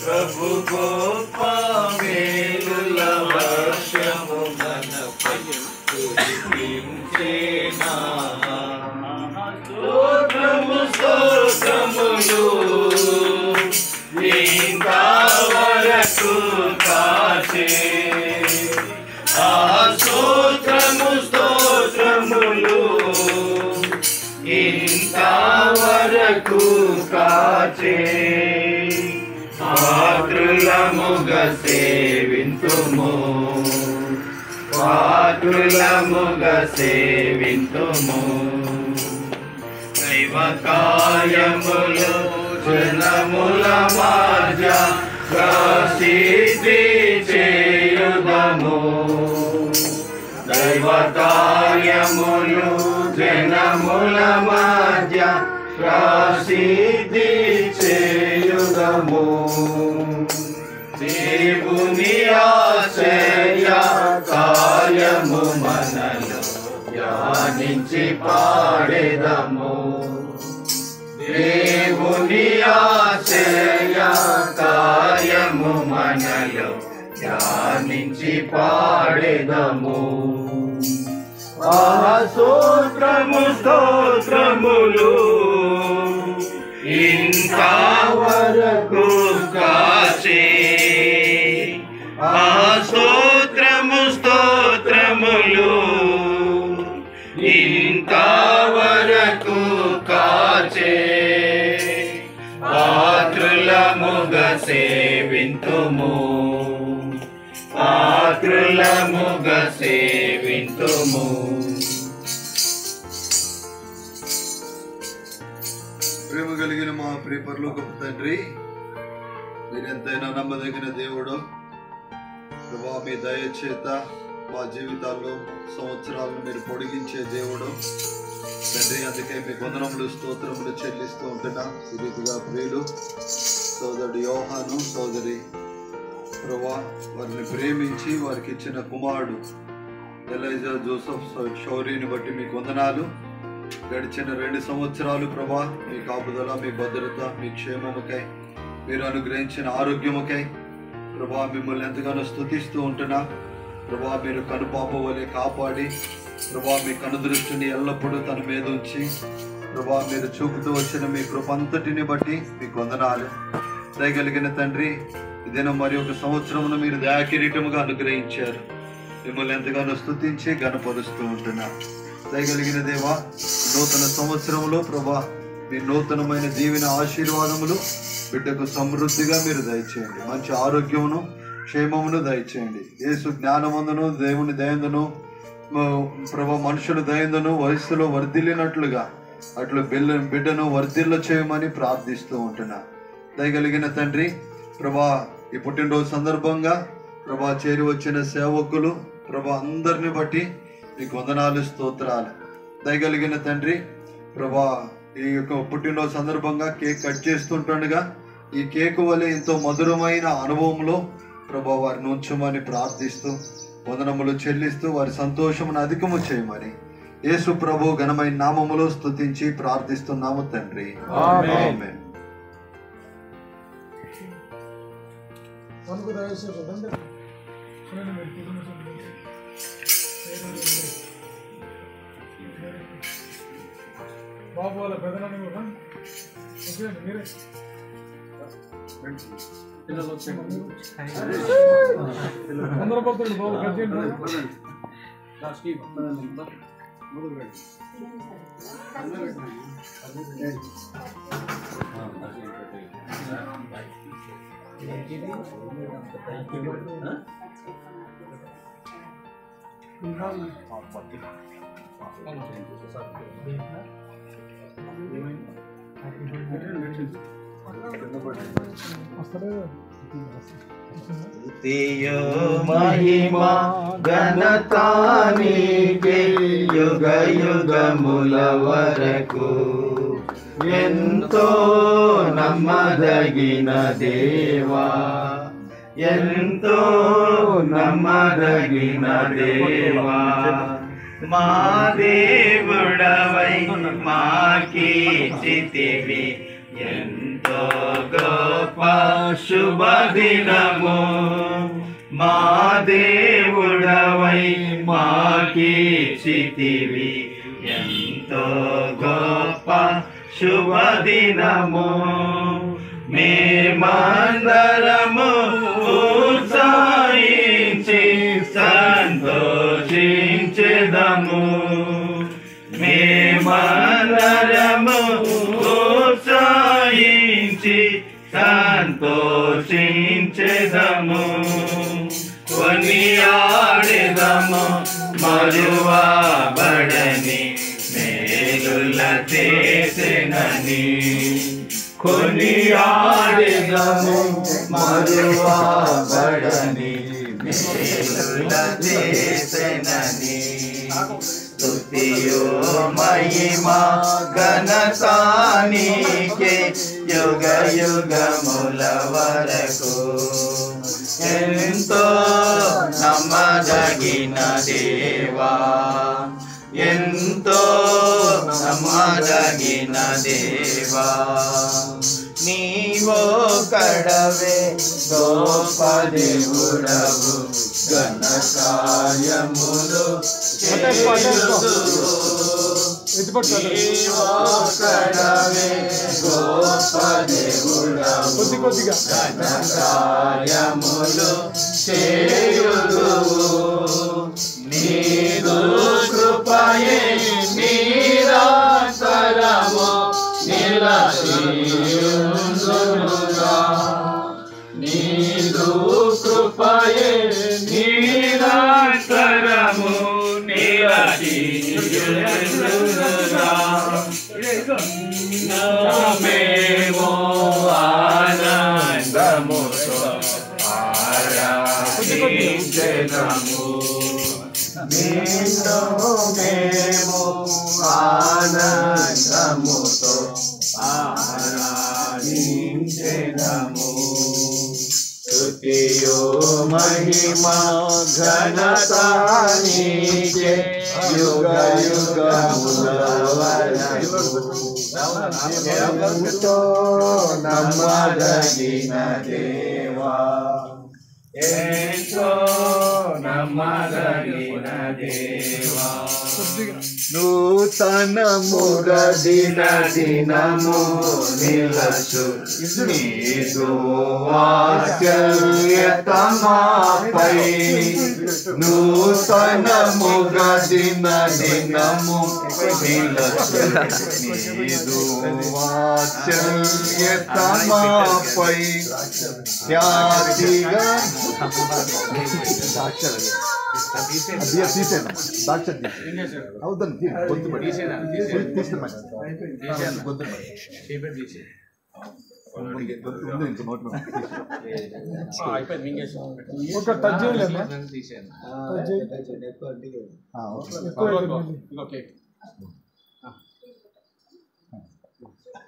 ప్రభు గొప్ప మేలుల వర్షము మనపై కురిపించేనా. స్తోత్రము స్తోత్రములు ఇంతవరకు కాచే. స్తోత్రము స్తోత్రములు ఇంతవరకు కాచే. పాత్రులముగా సేవింతుము, పాత్రులముగా సేవింతుము. దైవ కార్యములు జనముల మధ్య ప్రసిద్ధి చేయుదము. దైవ కార్యములు జనముల మధ్య ప్రసిద్ధి చేయుదము. దేవుని ఆశ్చర్య కార్యము మనలో ధ్యానించి పాడెదము. దేవుని ఆశ్చర్య కార్యము మనలో ధ్యానించి పాడెదము. స్తోత్రము స్తోత్రములు ఇంతవరకు కాచే. స్తోత్రము స్తోత్రములు ఇంతవరకు కాచే. పాత్రులముగా సేవింతుము, పాత్రులముగా సేవింతుము. ప్రేమ కలిగిన మా ప్రియ పరలోకపు తండ్రి, మీరెంతైనా నమ్మదగిన దేవుడు. ప్రభా, మీ దయ చేత మా జీవితాల్లో సంవత్సరాలను మీరు పొడిగించే దేవుడు తండ్రి. అందుకే మీ వందనములు స్తోత్రములు చెల్లిస్తూ ఉంటున్నా. ఈ రీతిగా ప్రియులు సోదరుడు యోహాను, సోదరి ప్రభా, వారిని ప్రేమించి వారికి ఇచ్చిన కుమారుడు ఎలైజా జోసెఫ్ షౌరీని బట్టి మీకు వందనాలు. గడిచిన 2 సంవత్సరాలు ప్రభా, మీ కాపుదల, మీ భద్రత, మీ క్షేమముకై, మీరు అనుగ్రహించిన ఆరోగ్యముకై ప్రభా మిమ్మల్ని ఎంతగానో స్తుతిస్తూ ఉంటున్నా. ప్రభా, మీరు కనుపాప వలె కాపాడి ప్రభా మీ కనుదృష్టిని ఎల్లప్పుడూ తన మీద ఉంచి ప్రభా మీరు చూపుతూ వచ్చిన మీ కృపంతటిని బట్టి మీకు వందనాలు. దయగలిగిన తండ్రి, ఇదేనా మరి ఒక సంవత్సరమును మీరు దయాకిరీటముగా అనుగ్రహించారు. మిమ్మల్ని ఎంతగానో స్తుతించి ఘనపరుస్తూ ఉంటున్నా. దయగలిగిన దేవా, నూతన సంవత్సరంలో ప్రభా మీ నూతనమైన దీవెన ఆశీర్వాదములు బిడ్డకు సమృద్ధిగా మీరు దయచేయండి. మంచి ఆరోగ్యమును క్షేమమును దయచేయండి. యేసు జ్ఞానమందును దేవుని దయందును ప్రభా మనుషుల దయందును వయస్సులో వర్ధిల్లినట్లుగా అట్లు బిడ్డను వర్ధిల్ల చేయమని ప్రార్థిస్తూ ఉంటున్నా. దయగలిగిన తండ్రి ప్రభా, ఈ పుట్టినరోజు సందర్భంగా ప్రభా చేరి వచ్చిన సేవకులు ప్రభా అందరిని బట్టి మీకు వందనాలు, స్తోత్రాలు. దయగలిగిన తండ్రి ప్రభా, ఈ యొక్క పుట్టినరోజు సందర్భంగా కేక్ కట్ చేస్తుంటుండగా ఈ కేక్ వల్ల ఎంతో మధురమైన అనుభవంలో ప్రభా వారిని ఉంచమని ప్రార్థిస్తూ వందనములు చెల్లిస్తూ వారి సంతోషమును అధికము చేయమని యేసు ప్రభు ఘనమైన నామములో స్తుతించి ప్రార్థిస్తున్నాము తండ్రి. ఆమేన్. బాబు వాళ్ళ పెదనాన్ని కూడా మీరే అందరూ పోతుంది బాబు స్తుతియు మహిమ ఘనత నీకే యుగ యుగముల వరకు. ఎంతో నమ్మదగిన దేవా, ఎంతో నమ్మదగిన దేవా, మా దేవుడవై మాకీర్తివి ఎంతో గొప్ప శుభదినము. మా దేవుడవై మాకీర్తివి ఎంతో గొప్ప శుభదినము. మేమందరము ఉత్సాహించి సంతోషించెదము. మేమందరము ఉత్సాహించి సంతోషించెదము. కొనియాడెదము మరువబడని మేలుల చేసెనని. కొనియాడెదము మరువబడని మేలుల చేసెనని. స్తుతియు మహిమ ఘనత నీకే యుగ యుగముల వరకు. ఎంతో నమ్మదగిన దేవా, ఎంతో నమ్మదగిన దేవా, నీవో కడవే గొప్ప దేవుడవు. ఘన కార్యములు నీవో కడవే గొప్ప దేవుడవు. ఘన కార్యములు చేయుదువు. నీదు కృపయే నిరంతరము నిలచియుండునుగా. నీదు కృపయే నిరంతరము నిలచియుండునుగా. మేము ఆనందముతో ఆరాధించెదము. నిన్ను మేము ఆనందముతో ఆరాధించెదము. స్తుతియు మహిమ ఘనత నీకే యుగ యుగముల వరకు. ఎంతో నమ్మదగిన దేవా, ఎంతో నమ్మదగిన దేవా, నూతనముగ దిన దినము నిలచు నీదు వాత్సల్యత మాపై. నూతనముగ దిన దినము నిలచు నీదు వాత్సల్యత మాపై. ఖ్యాతిగా ఒక టచ్ చేయలేదా?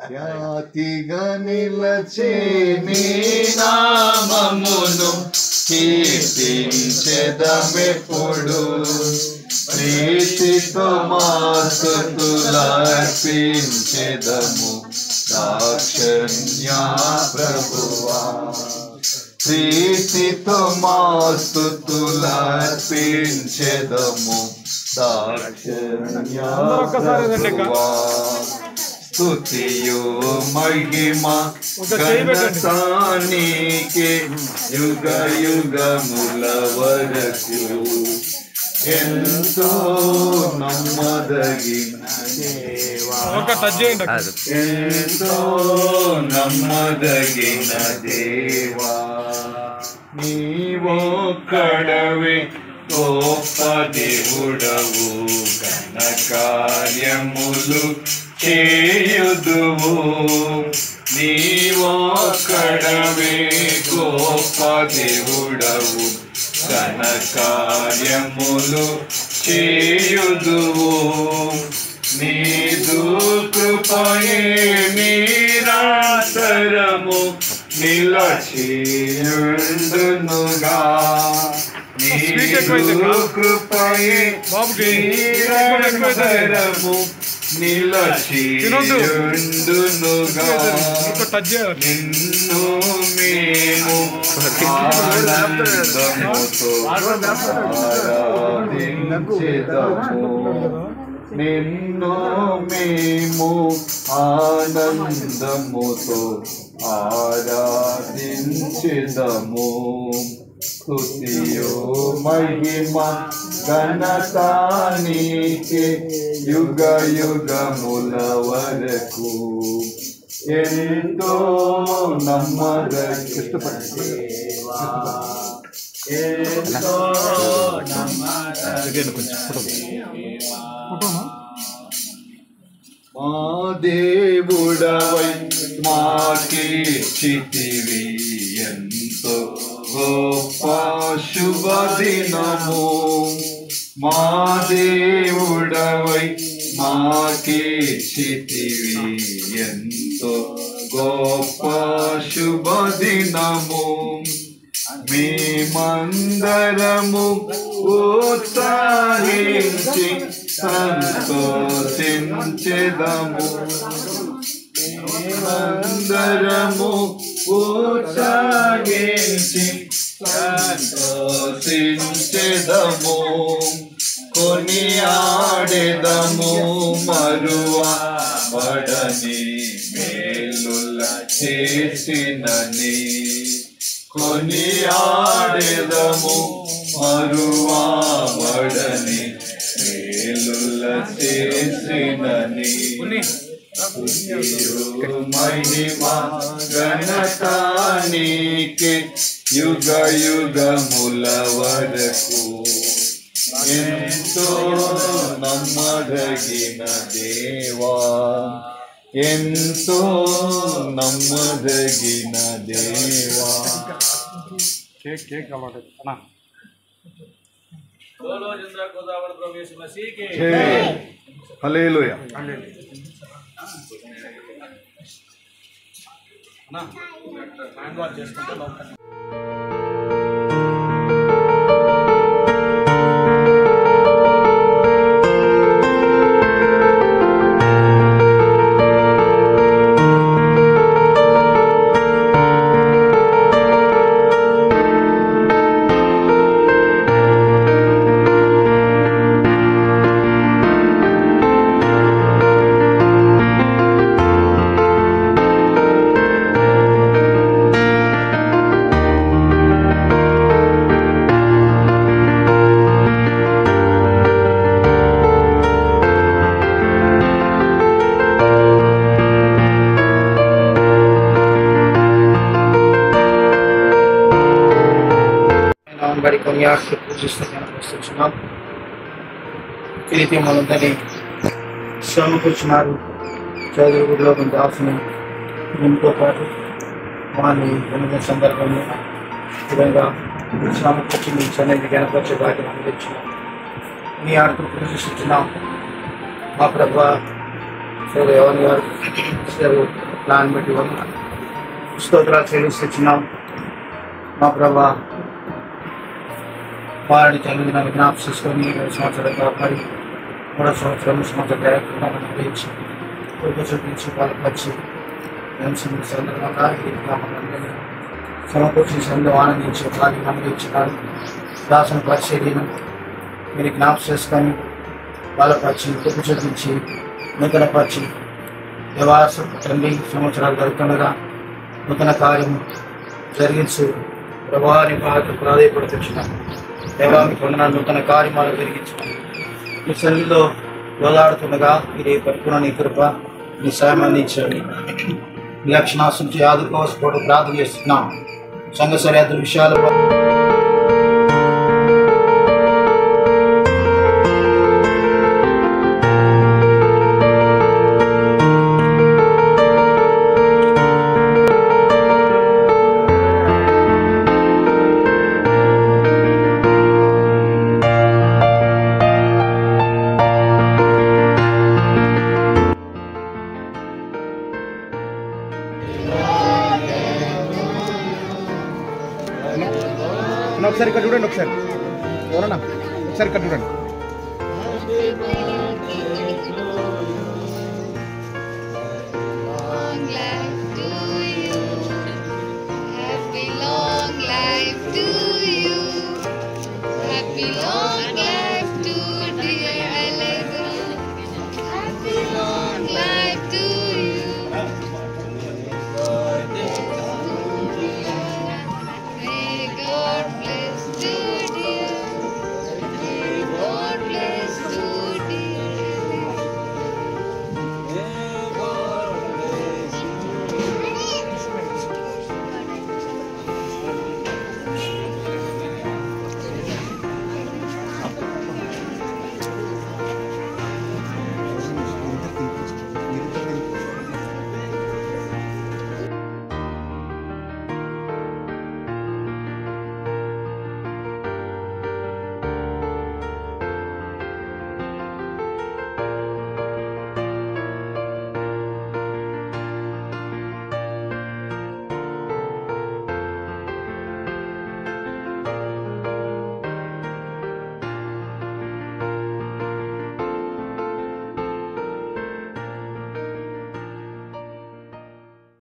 ఖ్యాతిగా నిలచే నీ నామమును కీర్తించెదమెప్పుడు, ప్రీతితో మా స్తుతులర్పించెదము దాక్షిణ్య ప్రభువా. ప్రీతితో మా స్తుతులర్పించెదము దాక్షిణ్య ప్రభువా. స్తుతియు మహిమ ఘనతానికి యుగ యుగముల వరకు ఎంతో నమ్మదగిన దేవా, ఎంతో నమ్మదగిన దేవా. నీవొక్కడవే గొప్ప దేవుడవు, ఘన కార్యములు చేయుదువు. నీవొక్కడవే గొప్ప దేవుడవు, ఘన కార్యములు చేయుదువు. నీదు కృపయే నిరంతరము నిలచియుండునుగా. నీదు కృపయే నిరంతరము నిలచియుండునుగా. నిన్ను మేము ఆనందముతో ఆరాధించెదము, నిన్ను మేము ఆనందముతో ఆరాధించెదము. స్తుతియు మహిమ ఘనతానికి యుగ యుగముల వరకు ఎంతో నమ్మదగిన దేవా, ఎంతో నమ్మదగిన దేవా. మా దేవుడవై మాకిచ్చితివి ఎంతో గొప్ప శుభదినము. మా దేవుడవై మాకిచ్చితివి ఎంతో గొప్ప శుభదినము. మేమందరము ఉత్సాహించి సంతోషించెదము, మేమందరము ఉత్సాహించి సంతోషించెదము. కొనియాడెదము మరువబడని మేలుల చేసినని, కొనియాడెదము మరువబడని మేలుల చేసినని. మహిమ ఘనతానికి యుగ యుగముల వరకు ఎంతో నమ్మదగిన దేవా, ఎంతో నమ్మదగిన దేవా. హల్లెలూయా. బడి కొనియాడుతూ పూజిస్తున్నాను, ప్రశ్నిస్తున్నాం. ప్రీతి మనందరినీ శ్రమ కూర్చున్నారు. చదువులో కొంత ఆసనం దీంతో పాటు వారిని పొందిన సందర్భంలో విధంగా వచ్చి మీ సన్నిధి గణపరిచే వాటిని అందించినాం. మీ ఆడుతూ ప్రదర్శిస్తున్నాం. మా ప్రభు సరే ఎవరి గారు సరే ప్లాన్ పెట్టి స్తోత్రాలు చెల్లిస్తున్నాం. మా ప్రభు వారిని తల్లిదండ్రులను జ్ఞాపకం చేసుకొని 2 సంవత్సరాలు కాపాడి 3వ సంవత్సరం డైరెక్ట్గా అందించి చూపించి బలపరిచి సందర్భంగా సమకూర్చిన సందులో ఆనందించి వారిని అందించడానికి దాసుని పరిశీలన మీరు జ్ఞాపకం చేసుకొని బలపరిచి చూపించి నూతనపరిచి నివాస తండ్రి సంవత్సరాలు జరుగుతుండగా నూతన కార్యం జరిగించు ప్రభావాన్ని ప్రాధాయపడుతున్నాం. దేవానికి వందన నూతన కార్యమాలు జరిగించడం మీ సన్నిధిలో యోగాడుతుండగా మీరే పరిపూర్ణ నీ కృప మీ సాయం అందించండి. మీ లక్షణాశించి ఆదుకోవడం ప్రార్థన చేస్తున్నాం. సంఘ సరిహద్దు విషయాలు ఒకసారి ఇక్కడ చూడండి. ఒకసారి ఎవరన్నా ఒకసారి ఇక్కడ చూడండి.